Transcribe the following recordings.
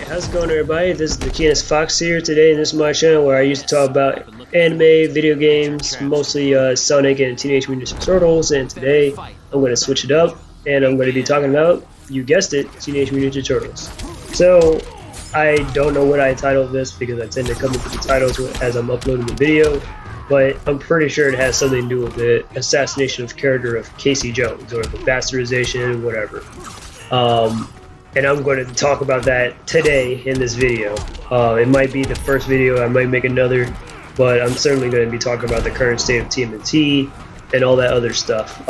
How's it going, everybody? This is the Keenest Fox here today, and this is my channel where I used to talk about anime, video games, mostly Sonic and Teenage Mutant Ninja Turtles, and today I'm going to switch it up, and I'm going to be talking about, you guessed it, Teenage Mutant Ninja Turtles. So, I don't know what I titled this because I tend to come up with the titles as I'm uploading the video, but I'm pretty sure it has something to do with the assassination of character of Casey Jones, or the bastardization, whatever. And I'm going to talk about that today in this video. It might be the first video, I might make another, but I'm certainly going to be talking about the current state of Tmnt and all that other stuff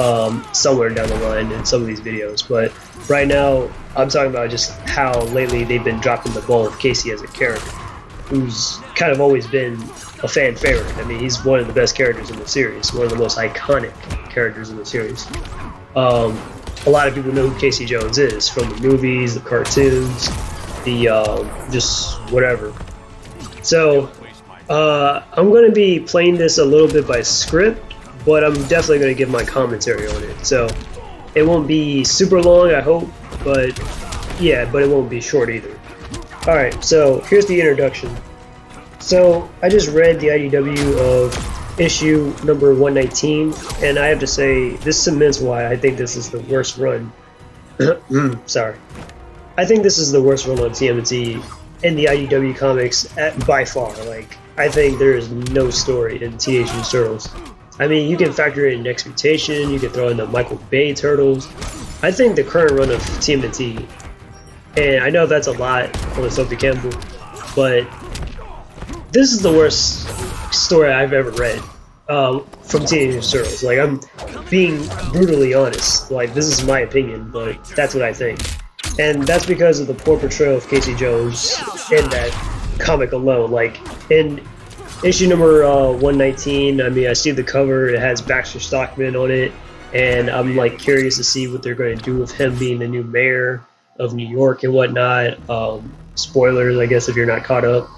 somewhere down the line in some of these videos. But right now, I'm talking about just how lately they've been dropping the ball of Casey as a character, who's kind of always been a fan favorite. I mean, he's one of the best characters in the series, one of the most iconic characters in the series. A lot of people know who Casey Jones is from the movies, the cartoons, the just whatever. So I'm going to be playing this a little bit by script, but I'm definitely going to give my commentary on it. So it won't be super long, I hope, but yeah, but it won't be short either. Alright, so here's the introduction. So I just read the IDW of issue number 119, and I have to say, this cements why I think this is the worst run. Sorry. I think this is the worst run on TMNT in the IDW comics by far. Like, I think there is no story in Teenage Mutant Turtles. I mean, you can factor in Next Mutation, you can throw in the Michael Bay Turtles. I think the current run of TMNT, and I know that's a lot on Sophie Campbell, but this is the worst story I've ever read from Teenage Mutant Turtles. Like, I'm being brutally honest. Like, this is my opinion, but that's what I think. And that's because of the poor portrayal of Casey Jones in that comic alone. Like, in issue number 119, I mean, I see the cover, it has Baxter Stockman on it, and I'm like curious to see what they're going to do with him being the new mayor of New York and whatnot. Spoilers, I guess, if you're not caught up.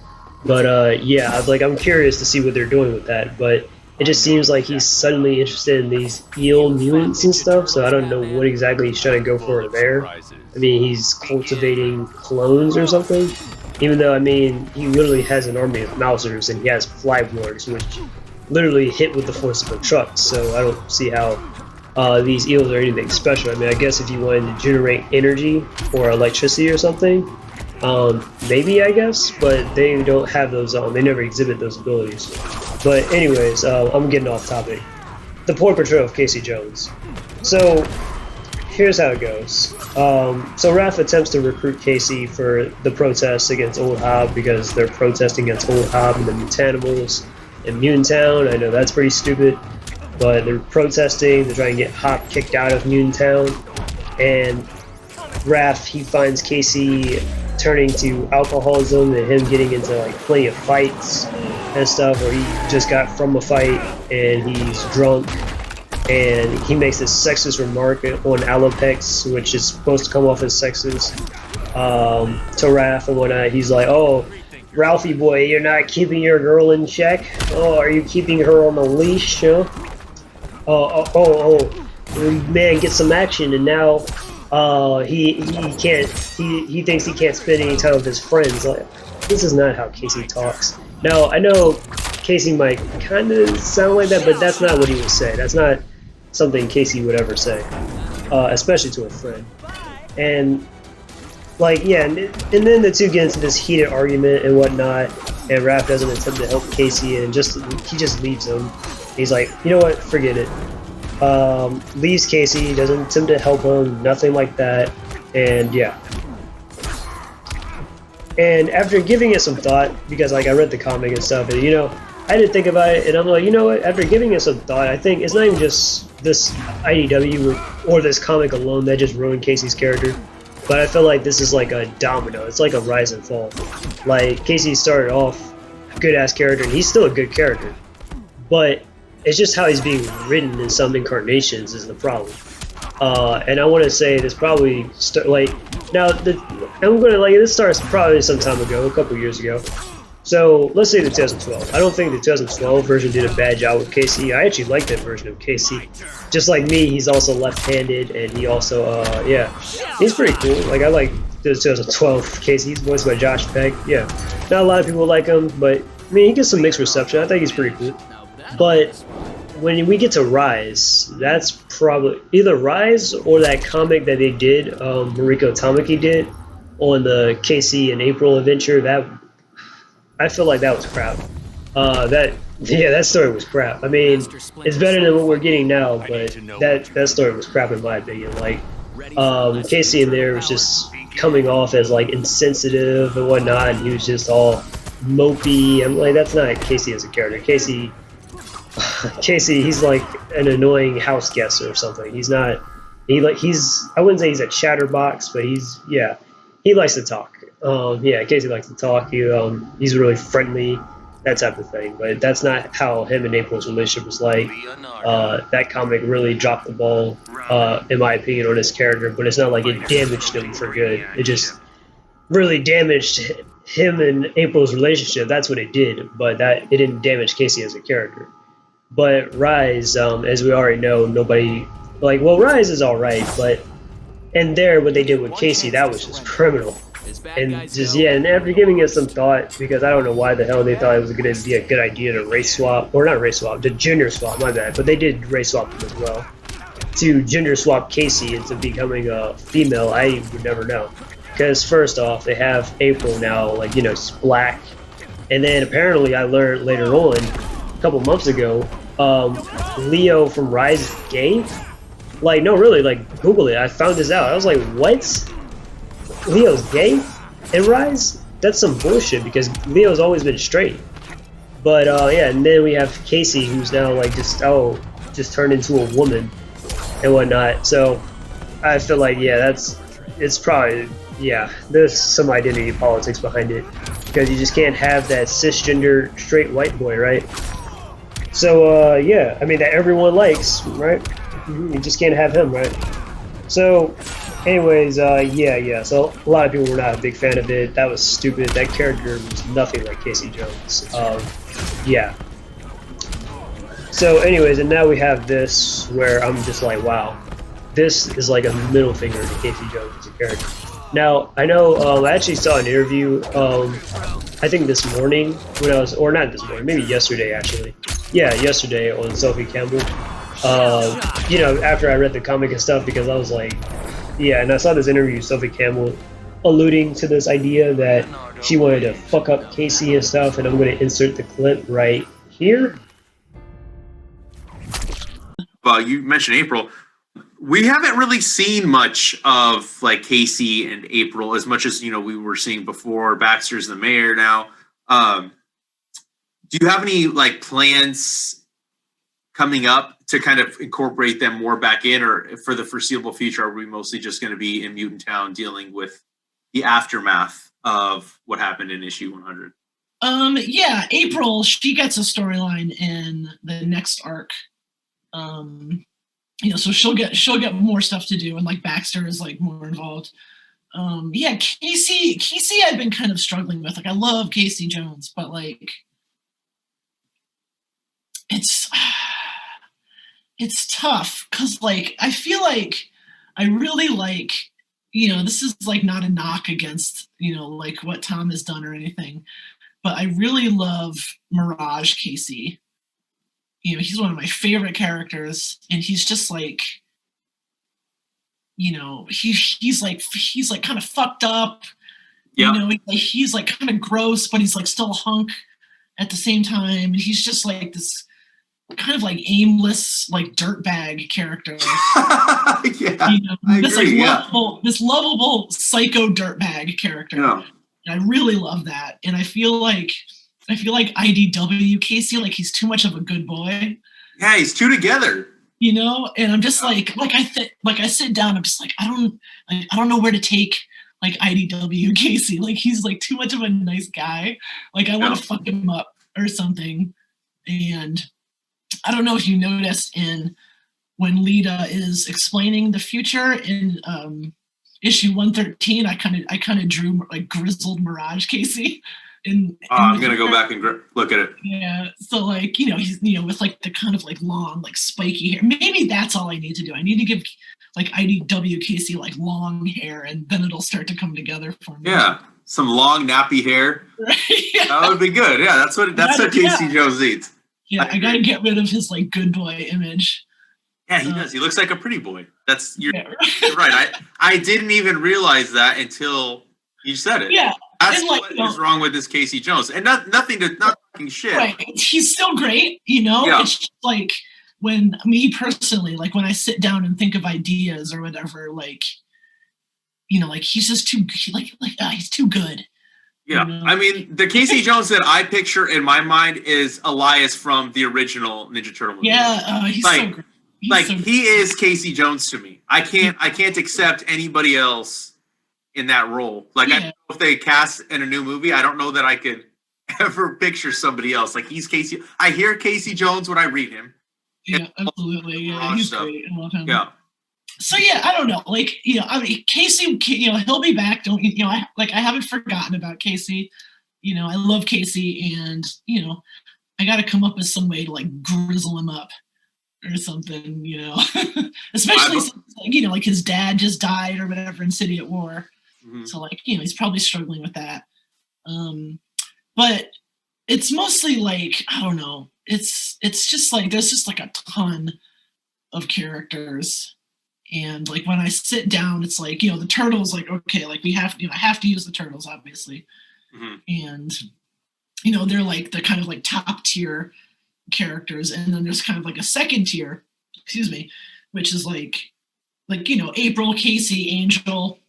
But yeah, I'm curious to see what they're doing with that. But it just seems like he's suddenly interested in these eel mutants and stuff, so I don't know what exactly he's trying to go for there. I mean, he's cultivating clones or something. Even though, I mean, he literally has an army of Mousers and he has Flyboards, which literally hit with the force of a truck, so I don't see how these eels are anything special. I mean, I guess if you wanted to generate energy or electricity or something, maybe, I guess, but they don't have those, they never exhibit those abilities. But anyways, I'm getting off topic. The poor portrayal of Casey Jones. So, here's how it goes. So Raph attempts to recruit Casey for the protests against Old Hob because they're protesting against Old Hob and the Mutanimals in Mutant Town. I know that's pretty stupid, but they're protesting, they're trying to get Hop kicked out of Mutant Town, and Raph, he finds Casey turning to alcoholism and him getting into like plenty of fights and stuff, or he just got from a fight and he's drunk and he makes this sexist remark on Alopex, which is supposed to come off as sexist, to Raph and whatnot. He's like, "Oh, Ralphie boy, you're not keeping your girl in check? Oh, are you keeping her on the leash? Huh? Oh, man, get some action." And now he thinks he can't spend any time with his friends. Like, this is not how Casey talks. Now, I know Casey might kind of sound like that, but that's not what he would say. That's not something Casey would ever say, especially to a friend. And like, yeah, and then the two get into this heated argument and whatnot, and Raph doesn't attempt to help Casey, and he just leaves him. He's like, you know what, forget it. Leaves Casey, doesn't attempt to help him, nothing like that, and yeah. And after giving it some thought, because like I read the comic and stuff, and you know, I didn't think about it, and I'm like, you know what, after giving it some thought, I think it's not even just this IDW or this comic alone that just ruined Casey's character, but I feel like this is like a domino, it's like a rise and fall. Like, Casey started off a good-ass character, and he's still a good character, but it's just how he's being written in some incarnations is the problem. And I want to say this probably this starts probably some time ago, a couple years ago. So let's say the 2012. I don't think the 2012 version did a bad job with Casey. I actually like that version of Casey. Just like me, he's also left-handed, and he also, yeah, he's pretty cool. Like, I like 2012 Casey. He's voiced by Josh Peck. Yeah, not a lot of people like him, but I mean, he gets some mixed reception. I think he's pretty cool. But when we get to Rise, that's probably either Rise or that comic that they did, Mariko Tamaki did on the Casey and April adventure. That I feel like that was crap. That story was crap. I mean, it's better than what we're getting now, but that story was crap in my opinion. Like, Casey in there was just coming off as like insensitive and whatnot, and he was just all mopey. I'm like, that's not Casey as a character. Casey, he's like an annoying house guest or something. He's not. I wouldn't say he's a chatterbox, but he likes to talk. Casey likes to talk. He's really friendly, that type of thing. But that's not how him and April's relationship was like. That comic really dropped the ball, in my opinion, on his character. But it's not like it damaged him for good. It just really damaged him and April's relationship. That's what it did. But it didn't damage Casey as a character. But Rise, as we already know, Rise is all right, but what they did with Casey, that was just criminal. And and after giving it some thought, because I don't know why the hell they thought it was going to be a good idea to to gender swap, my bad, but they did race swap him as well. To gender swap Casey into becoming a female, I would never know. Because first off, they have April now, she's black. And then apparently I learned later on, a couple months ago, Leo from Rise is gay? No, really, Google it. I found this out. I was like, what? Leo's gay in Rise? That's some bullshit, because Leo's always been straight. But, and then we have Casey, who's now, just turned into a woman and whatnot. So, I feel like, it's probably, there's some identity politics behind it. Because you just can't have that cisgender straight white boy, right? So, I mean, that everyone likes, right? You just can't have him, right? So, anyways, so a lot of people were not a big fan of it. That was stupid. That character was nothing like Casey Jones. So, anyways, and now we have this where I'm just like, wow, this is like a middle finger to Casey Jones as a character. Now, I know, I actually saw an interview, I think this morning when not this morning, maybe yesterday actually. Yeah, yesterday on Sophie Campbell. After I read the comic and stuff, because I was like, and I saw this interview, Sophie Campbell alluding to this idea that she wanted to fuck up Casey and stuff, and I'm going to insert the clip right here. Well, you mentioned April. We haven't really seen much of Casey and April as much as we were seeing before. Baxter's the mayor now. Do you have any plans coming up to kind of incorporate them more back in, or for the foreseeable future, are we mostly just going to be in Mutant Town dealing with the aftermath of what happened in issue 100? April, she gets a storyline in the next arc. So she'll get more stuff to do, and Baxter is more involved. Casey I've been kind of struggling with. I love Casey Jones, but it's tough because I feel like I really this is not a knock against what Tom has done or anything, but I really love Mirage Casey. He's one of my favorite characters, and he's just he's kind of fucked up. Yeah. He's kind of gross, but he's still a hunk at the same time. And he's just this kind of aimless dirtbag character. I agree. This lovable psycho dirtbag character. Yeah. And I really love that. And I feel like IDW Casey, he's too much of a good boy. Yeah, he's too together. And I'm just I sit down, I'm just I don't know where to take IDW Casey. He's too much of a nice guy. I want to fuck him up or something. And I don't know if you noticed when Lita is explaining the future in issue 113, I kind of drew grizzled Mirage Casey. I'm gonna go back and look at it. Yeah, so like he's with like the kind of like long like spiky hair. Maybe that's all I need to do. I need to give like IDW Casey like long hair, and then it'll start to come together for me. Yeah, some long nappy hair. Right? Yeah. That would be good. Yeah, that's what Casey Jones needs. Yeah, I gotta get rid of his like good boy image. Yeah, he does. He looks like a pretty boy. You're right. I didn't even realize that until you said it. Yeah. That's what is wrong with this Casey Jones. And not fucking shit. Right. He's still great, Yeah. It's just like when me personally, like when I sit down and think of ideas or whatever, like like he's just too he's too good. Yeah. I mean, the Casey Jones that I picture in my mind is Elias from the original Ninja Turtle movie. Yeah, he's so great. He is Casey Jones to me. I can't accept anybody else in that role. Like, I don't know if they cast in a new movie, I don't know that I could ever picture somebody else. Like, he's Casey. I hear Casey Jones when I read him. Yeah, absolutely. Yeah, he's great. I love him. Yeah. So yeah, I don't know. Like, I mean, Casey, he'll be back. Don't I haven't forgotten about Casey. I love Casey, and I got to come up with some way to like grizzle him up or something. Especially since, like his dad just died or whatever in City at War. Mm-hmm. So like he's probably struggling with that. But it's mostly like I don't know. It's just like there's just like a ton of characters. And like when I sit down, it's like the turtles. Like okay, like we have I have to use the turtles obviously, and they're like the kind of like top tier characters, and then there's kind of like a second tier, which is like April, Casey, Angel,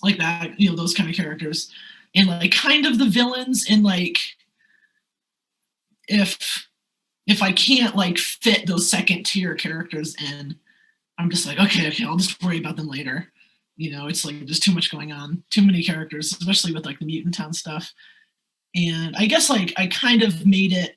like that, those kind of characters, and like kind of the villains, and like if I can't like fit those second tier characters in. I'm just like, okay, I'll just worry about them later. It's like there's too much going on, too many characters, especially with like the Mutant Town stuff. And I guess like I kind of made it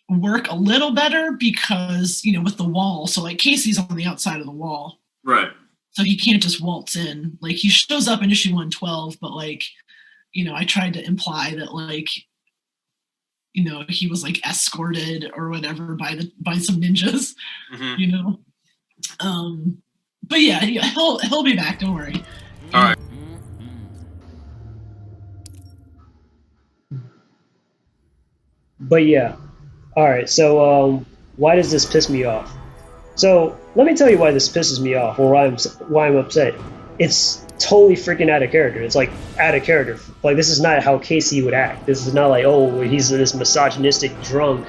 work a little better because, with the wall. So like Casey's on the outside of the wall. Right. So he can't just waltz in. Like he shows up in issue 112, but like, I tried to imply that like, he was like escorted or whatever by some ninjas, but yeah, he'll be back. Don't worry. All right. But yeah, all right. So why does this piss me off? So let me tell you why this pisses me off, or why I'm upset. It's totally freaking out of character. It's like out of character. Like this is not how Casey would act. This is not like he's this misogynistic drunk,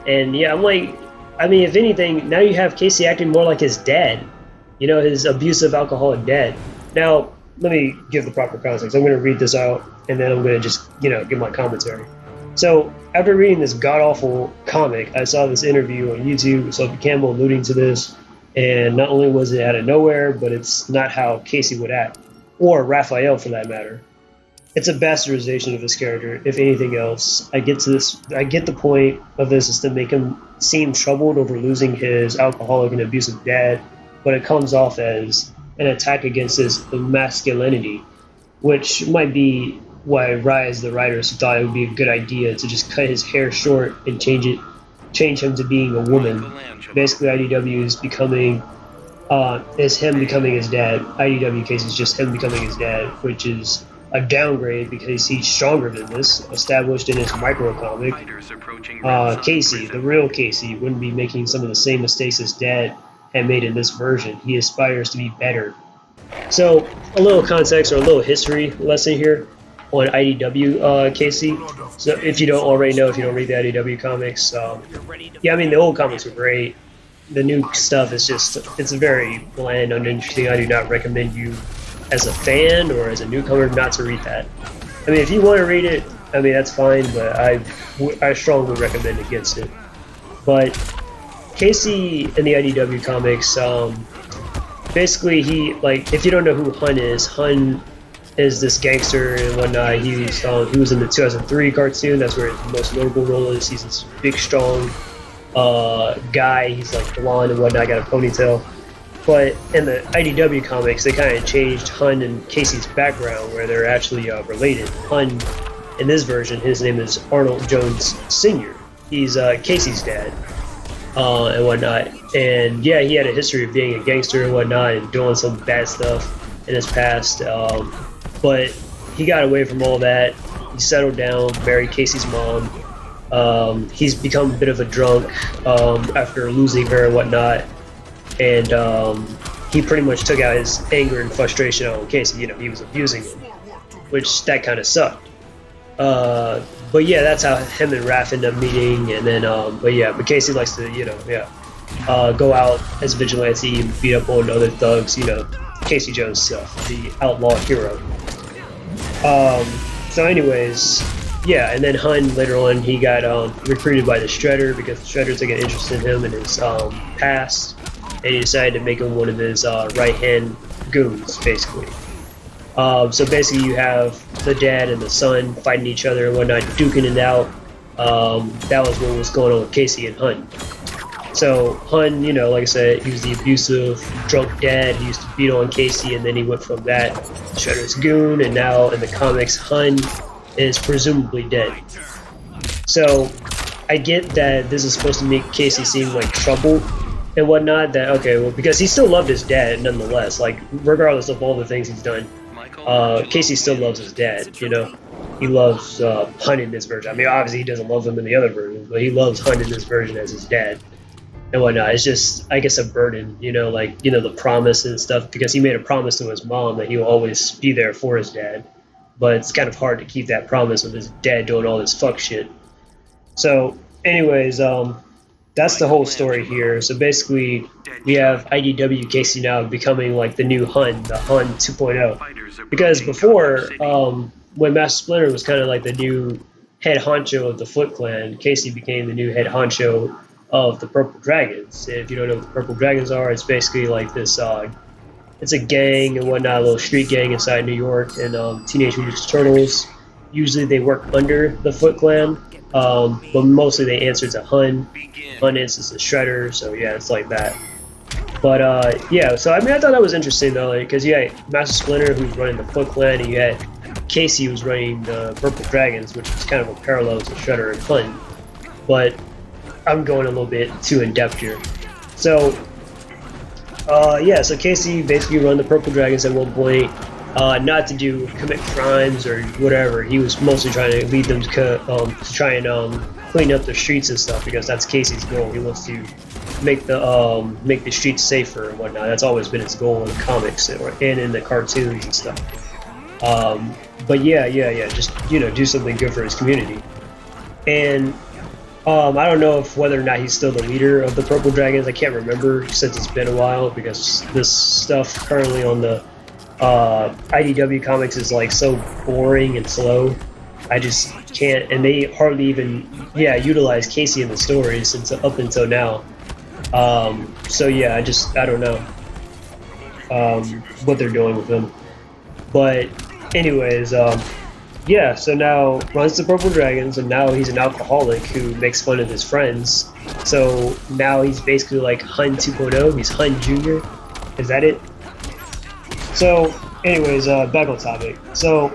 and yeah, I'm like. I mean, if anything, now you have Casey acting more like his dad, his abusive alcoholic dad. Now, let me give the proper context. I'm going to read this out, and then I'm going to just, give my commentary. So, after reading this god-awful comic, I saw this interview on YouTube with Sophie Campbell alluding to this, and not only was it out of nowhere, but it's not how Casey would act, or Raphael for that matter. It's a bastardization of his character, if anything else. I get the point of this is to make him seem troubled over losing his alcoholic and abusive dad, but it comes off as an attack against his masculinity, which might be why Rise, the writers, thought it would be a good idea to just cut his hair short and change him to being a woman. Basically, IDW is him becoming his dad. IDW case is just him becoming his dad, which is a downgrade because he's stronger than this, established in his micro comic. Casey, the real Casey, wouldn't be making some of the same mistakes his dad had made in this version. He aspires to be better. So, a little context or a little history lesson here on IDW Casey. So, if you don't already know, if you don't read the IDW comics, yeah, I mean, the old comics were great. The new stuff is it's very bland, uninteresting. I do not recommend you as a fan or as a newcomer not to read that. I mean, if you want to read it, I mean, that's fine, but I strongly recommend against it. But Casey in the IDW comics, basically if you don't know who Hun is this gangster and whatnot. He was in the 2003 cartoon. That's where his most notable role is. He's this big, strong guy. He's like blonde and whatnot, got a ponytail. But in the IDW comics, they kind of changed Hun and Casey's background, where they're actually related. Hun, in this version, his name is Arnold Jones Sr. He's Casey's dad and whatnot. And yeah, he had a history of being a gangster and whatnot and doing some bad stuff in his past. But he got away from all that. He settled down, married Casey's mom. He's become a bit of a drunk after losing her and whatnot. And he pretty much took out his anger and frustration on Casey. You know, he was abusing him, which that kind of sucked. But yeah, that's how him and Raph end up meeting. And then, but Casey likes to, go out as a vigilante and beat up on other thugs. You know, Casey Jones stuff, the outlaw hero. So anyways, yeah, and then Hun later on, he got recruited by the Shredder because the Shredder took an interest in him and his past. And he decided to make him one of his right-hand goons, basically. So basically you have the dad and the son fighting each other and whatnot, duking it out. That was what was going on with Casey and Hun. So Hun, you know, like I said, he was the abusive, drunk dad. He used to beat on Casey, and then he went from that to Shredder's goon, and now in the comics, Hun is presumably dead. So I get that this is supposed to make Casey seem like trouble and whatnot, that okay, well, because he still loved his dad nonetheless, like regardless of all the things he's done, Casey still loves his dad, you know. He loves Hun in this version. I mean, obviously he doesn't love him in the other version, but he loves Hun in this version as his dad and whatnot. It's just, I guess, a burden, you know, like, you know, the promise and stuff, because he made a promise to his mom that he will always be there for his dad, but it's kind of hard to keep that promise with his dad doing all this fuck shit. So anyways, that's the whole story here. So basically, we have IDW Casey now becoming like the new Hun, the Hun 2.0. Because before, when Master Splinter was kind of like the new head honcho of the Foot Clan, Casey became the new head honcho of the Purple Dragons. If you don't know what the Purple Dragons are, it's basically like this, it's a gang and whatnot, a little street gang inside New York, and Teenage Mutant Ninja Turtles. Usually they work under the Foot Clan, but mostly they answer to Hun. Hun answers to Shredder, so yeah, it's like that. But yeah, so I mean, I thought that was interesting though, because you had Master Splinter who's running the Foot Clan, and you had Casey who's running the Purple Dragons, which is kind of a parallel to Shredder and Hun. But I'm going a little bit too in depth here. So yeah, so Casey basically run the Purple Dragons at one point. Not to commit crimes or whatever. He was mostly trying to lead them to try and clean up the streets and stuff, because that's Casey's goal. He wants to make the streets safer and whatnot. That's always been his goal in the comics and in the cartoons and stuff. But yeah, just, you know, do something good for his community. And I don't know if whether or not he's still the leader of the Purple Dragons. I can't remember since it's been a while, because this stuff currently on the IDW comics is like so boring and slow. I just can't, and they hardly even utilize Casey in the stories since up until now. So yeah, I don't know what they're doing with him. But anyways, yeah, so now runs the Purple Dragons, and now he's an alcoholic who makes fun of his friends. So now he's basically like Hun 2.0. He's Hun Jr. Is that it? So, anyways, back on topic. So,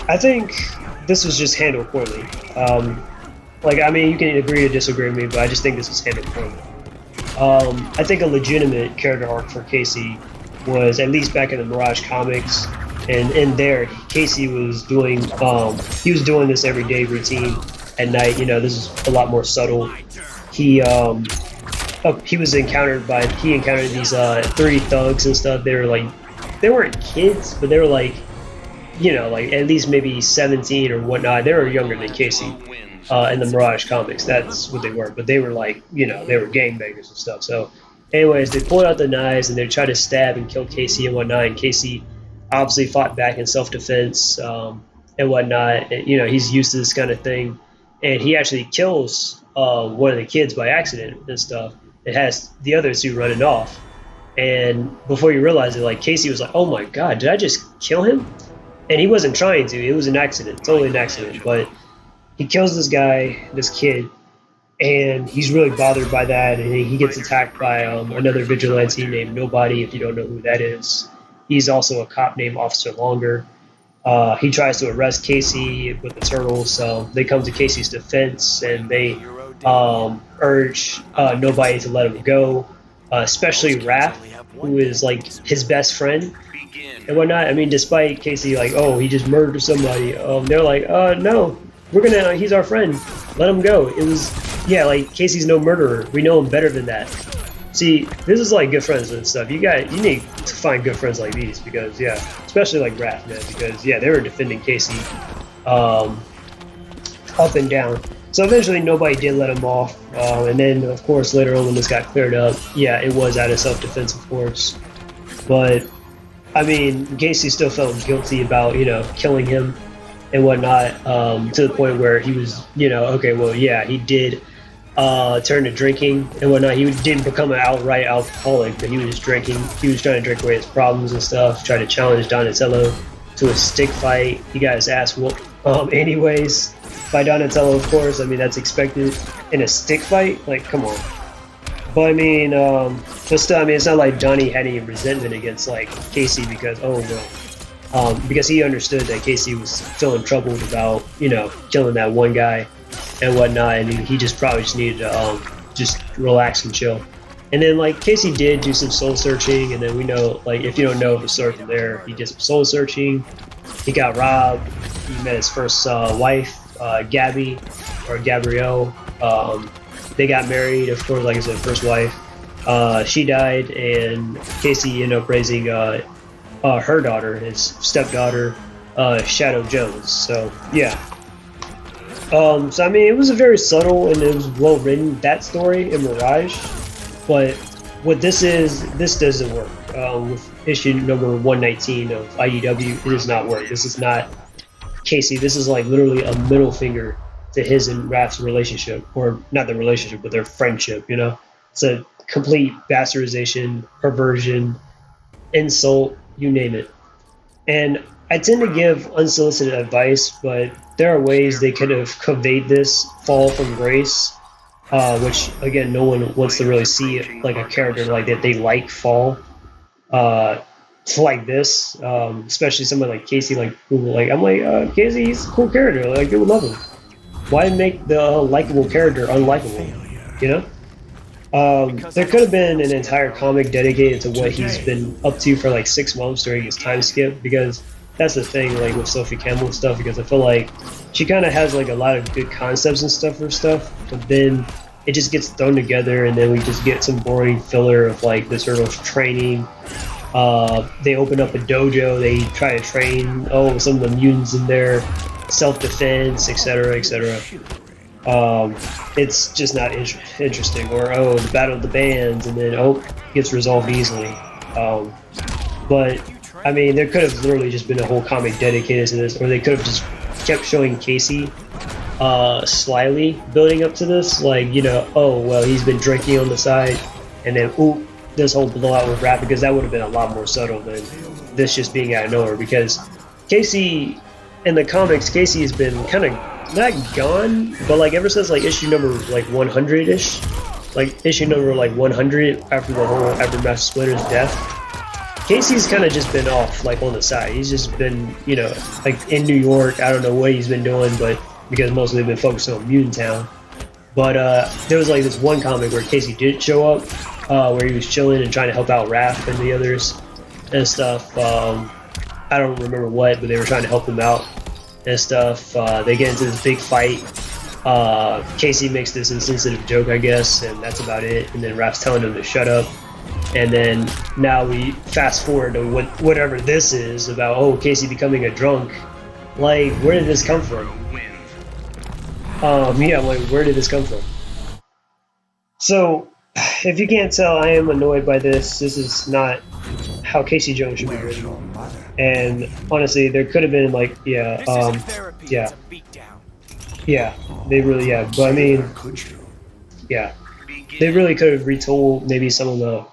I think this was just handled poorly. Like, I mean, you can agree or disagree with me, but I just think this was handled poorly. I think a legitimate character arc for Casey was, at least back in the Mirage comics, and in there, Casey was doing, this everyday routine at night. You know, this is a lot more subtle. He encountered these 30 thugs and stuff. They weren't kids, but they were like, you know, like at least maybe 17 or whatnot. They were younger than Casey in the Mirage comics. That's what they were. But they were like, you know, they were gangbangers and stuff. So anyways, they pulled out the knives and they tried to stab and kill Casey and whatnot. And Casey obviously fought back in self-defense and whatnot. And, you know, he's used to this kind of thing. And he actually kills one of the kids by accident and stuff. It has the other two running off. And before you realize it, like, Casey was like, oh my god, did I just kill him? And he wasn't trying to. It was an accident. Totally an accident. But he kills this guy, this kid, and he's really bothered by that. And he gets attacked by another vigilante named Nobody. If you don't know who that is, he's also a cop named Officer Longer. He tries to arrest Casey with the turtles, so they come to Casey's defense and they urge Nobody to let him go, especially Raph, who is like his best friend and whatnot. I mean, despite Casey like, oh, he just murdered somebody, they're like, no, he's our friend, let him go. It was, yeah, like Casey's no murderer. We know him better than that. See, this is like good friends and stuff. You need to find good friends like these because, yeah, especially like Raph, man, because, yeah, they were defending Casey up and down. So eventually nobody did let him off. And then, of course, later on when this got cleared up, yeah, it was out of self-defense, of course. But, I mean, Casey still felt guilty about, killing him and whatnot, to the point where he was, okay, well, yeah, he did turn to drinking and whatnot. He didn't become an outright alcoholic, but he was drinking. He was trying to drink away his problems and stuff, trying to challenge Donatello to a stick fight. He got his ass whooped anyways by Donatello, of course. I mean, that's expected in a stick fight. Like, come on. But I mean, but still, I mean, it's not like Donnie had any resentment against like Casey because, because he understood that Casey was feeling troubled about, killing that one guy and whatnot, and he just probably just needed to just relax and chill. And then like Casey did do some soul searching, and then we know, like, if you don't know the story from there, he did some soul searching. He got robbed. He met his first wife, Gabby or Gabrielle. They got married, of course, like I said, first wife. She died, and Casey ended up raising her daughter, his stepdaughter, Shadow Jones. So yeah. So I mean, it was a very subtle and it was well written, that story in Mirage. But what this doesn't work. With issue number 119 of IDW, it does not work. This is not Casey. This is like literally a middle finger to his and Raph's relationship, or not the relationship, but their friendship. It's a complete bastardization, perversion, insult, you name it. And I tend to give unsolicited advice, but there are ways they could have conveyed this fall from grace, which again, no one wants to really see like a character like that they like fall like this, especially someone like Casey, like who like I'm like Casey, he's a cool character, like they would love him. Why make the likable character unlikable? There could have been an entire comic dedicated to what he's been up to for like 6 months during his time skip, because that's the thing, like with Sophie Campbell and stuff, because I feel like she kind of has like a lot of good concepts and stuff for stuff, but then it just gets thrown together and then we just get some boring filler of like the sort of training. They open up a dojo, they try to train some of the mutants in there, self-defense, etc., etc. It's just not interesting. Or the battle of the bands, and then gets resolved easily. But I mean, there could have literally just been a whole comic dedicated to this, or they could have just kept showing Casey slyly building up to this, like he's been drinking on the side, and then this whole blowout with Raph, because that would have been a lot more subtle than this just being out of nowhere. Because Casey in the comics, Casey has been kind of not gone, but like ever since like issue number like 100-ish, like issue number like 100 after Master Splinter's death, Casey's kind of just been off like on the side. He's just been like in New York. I don't know what he's been doing, but because mostly they've been focused on Mutant Town. But there was like this one comic where Casey did show up, where he was chilling and trying to help out Raph and the others and stuff. I don't remember what, but they were trying to help him out and stuff. They get into this big fight. Casey makes this insensitive joke, I guess, and that's about it. And then Raph's telling him to shut up. And then now we fast forward to whatever this is about. Casey becoming a drunk. Like, where did this come from? Like, where did this come from? So, if you can't tell, I am annoyed by this. This is not how Casey Jones should be written. And honestly, there could have been like, they really, but I mean, they really could have retold maybe some of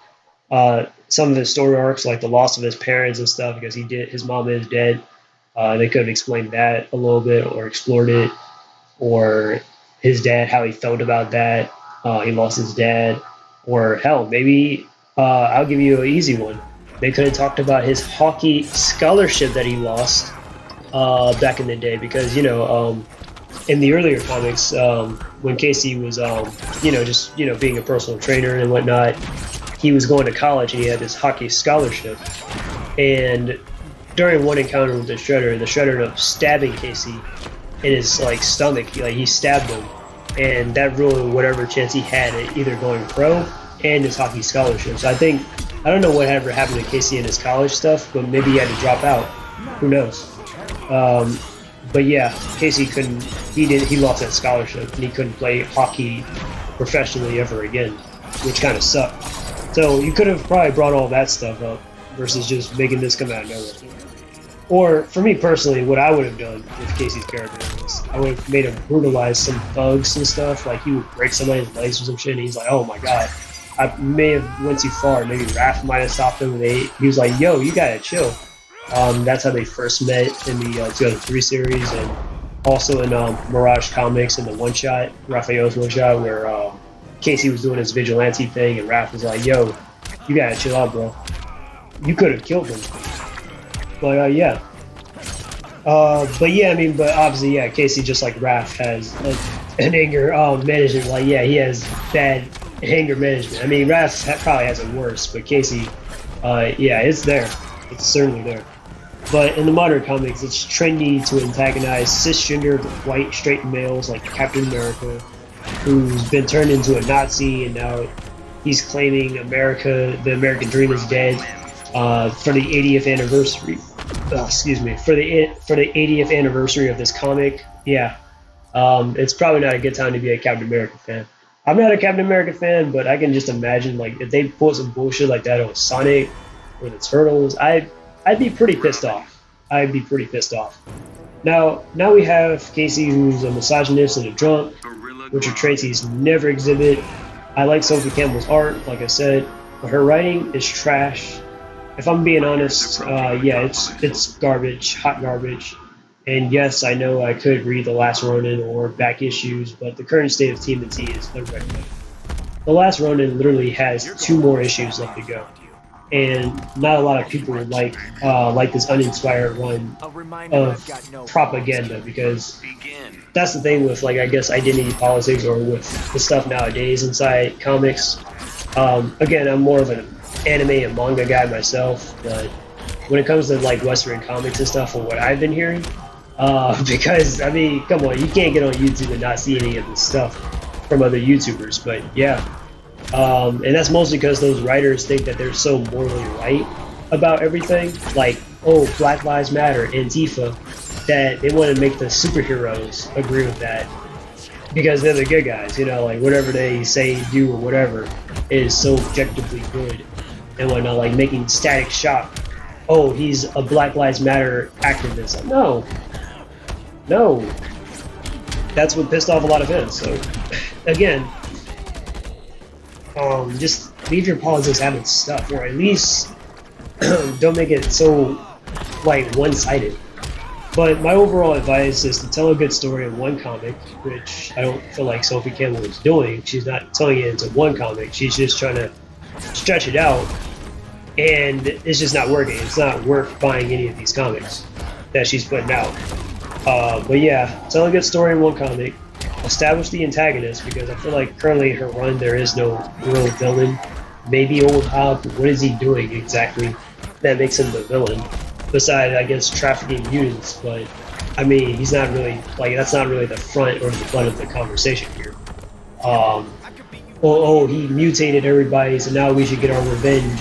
his story arcs, like the loss of his parents and stuff, because his mom is dead. They could have explained that a little bit, or explored it, or his dad, how he felt about that. He lost his dad, or hell, maybe I'll give you an easy one. They could have talked about his hockey scholarship that he lost back in the day, because in the earlier comics, when Casey was just being a personal trainer and whatnot, he was going to college and he had this hockey scholarship. And during one encounter with the Shredder ended up stabbing Casey in his stomach. He stabbed him, and that ruined whatever chance he had at either going pro and his hockey scholarship. So I don't know what ever happened to Casey in his college stuff, but maybe he had to drop out. Who knows? But yeah, Casey couldn't. He lost that scholarship, and he couldn't play hockey professionally ever again, which kind of sucked. So you could have probably brought all that stuff up versus just making this come out of nowhere. Or for me personally, what I would have done with Casey's character is I would have made him brutalize some thugs and stuff. Like he would break somebody's legs or some shit, and he's like, "Oh my god, I may have went too far." Maybe Raph might have stopped him, and he was like, "Yo, you gotta chill." That's how they first met in the 2003 series, and also in Mirage Comics in the one-shot, Raphael's one-shot, where Casey was doing his vigilante thing, and Raph was like, "Yo, you gotta chill out, bro. You could have killed him." But yeah. But obviously, yeah, Casey, just like Raph, has an anger management. He has bad anger management. I mean, Raph probably has it worse, but Casey, it's there. It's certainly there. But in the modern comics, it's trendy to antagonize cisgender white straight males like Captain America, who's been turned into a Nazi, and now he's claiming the American dream is dead for the 80th anniversary. For the 80th anniversary of this comic. Yeah, it's probably not a good time to be a Captain America fan. I'm not a Captain America fan, but I can just imagine if they pulled some bullshit like that on Sonic or the Turtles, I'd be pretty pissed off. Now we have Casey, who's a misogynist and a drunk, which are traits he's never exhibited. I like Sophie Campbell's art, like I said, but her writing is trash. If I'm being honest, it's garbage, hot garbage. And yes, I know I could read The Last Ronin or back issues, but the current state of Tmnt is unrecommended. The Last Ronin literally has 2 more issues left to go, and not a lot of people like this uninspired run of propaganda, because that's the thing with I guess identity politics, or with the stuff nowadays inside comics. Again, I'm more of an anime and manga guy myself, but when it comes to Western comics and stuff, from what I've been hearing, because I mean, come on, you can't get on YouTube and not see any of this stuff from other YouTubers. But yeah, and that's mostly because those writers think that they're so morally right about everything, Black Lives Matter, Antifa, that they want to make the superheroes agree with that because they're the good guys. Whatever they say, do, or whatever is so objectively good and whatnot. Making Static Shock, oh, he's a Black Lives Matter activist. No, that's what pissed off a lot of fans. So again, just leave your politics out of stuff, or at least don't make it so one-sided. But my overall advice is to tell a good story in one comic, which I don't feel like Sophie Campbell is doing. She's not telling it into one comic. She's just trying to stretch it out, and it's just not working. It's not worth buying any of these comics that she's putting out. But yeah, tell a good story in one comic. Establish the antagonist, because I feel like currently in her run there is no real villain. Maybe Old Hob, but what is he doing exactly that makes him the villain? Besides, I guess, trafficking mutants, but I mean, he's not really that's not really the front or the butt of the conversation here. He mutated everybody, so now we should get our revenge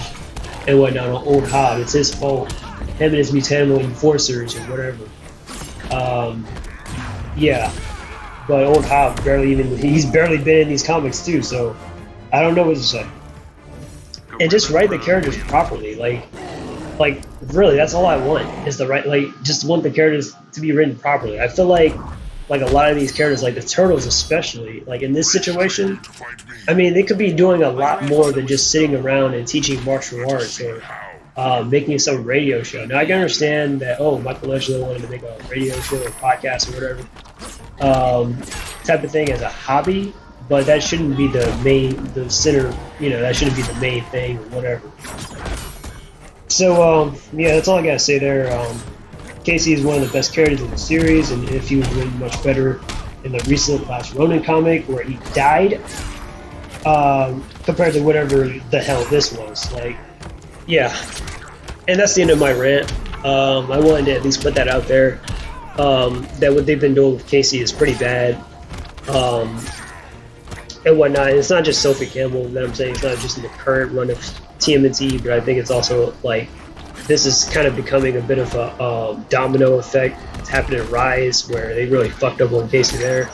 and whatnot on Old Hob. It's his fault. Him and his mutant enforcers or whatever. Yeah, but Old Hob he's barely been in these comics too, so I don't know what to say. And just write the characters properly, really, that's all I want, is just want the characters to be written properly. I feel like a lot of these characters, the Turtles especially, in this situation, I mean, they could be doing a lot more than just sitting around and teaching martial arts or making some radio show. Now, I can understand that, Michelangelo wanted to make a radio show or podcast or whatever. type of thing as a hobby, but that shouldn't be the center, that shouldn't be the main thing or whatever. So, yeah, that's all I gotta say there. Casey is one of the best characters in the series, and if he was written much better in the recent last Ronin comic where he died, compared to whatever the hell this was. Like, yeah. And that's the end of my rant. I wanted to at least put that out there. That what they've been doing with Casey is pretty bad. And whatnot. It's not just Sophie Campbell that I'm saying. It's not just in the current run of Tmnt, but I think it's also like this is kind of becoming a bit of a domino effect. It's happened at Rise where they really fucked up on Casey there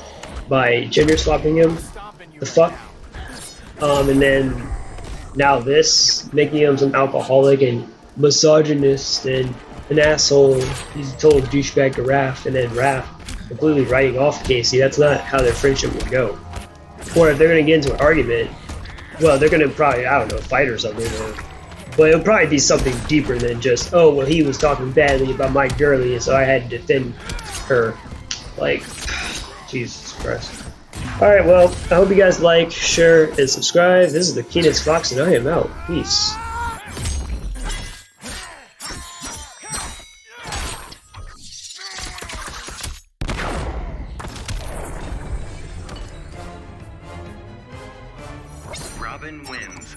by gender swapping him. The fuck. And then now this, making him some alcoholic and misogynist and an asshole. He's a total douchebag to Raph, and then Raph completely writing off Casey. That's not how their friendship would go. Or if they're going to get into an argument, well, they're going to probably, I don't know, fight or something. But it'll probably be something deeper than just, oh, well, he was talking badly about my girlie, so I had to defend her. Like, Jesus Christ. Alright, well, I hope you guys like, share, and subscribe. This is the Keenest Fox, and I am out. Peace. Robin wins.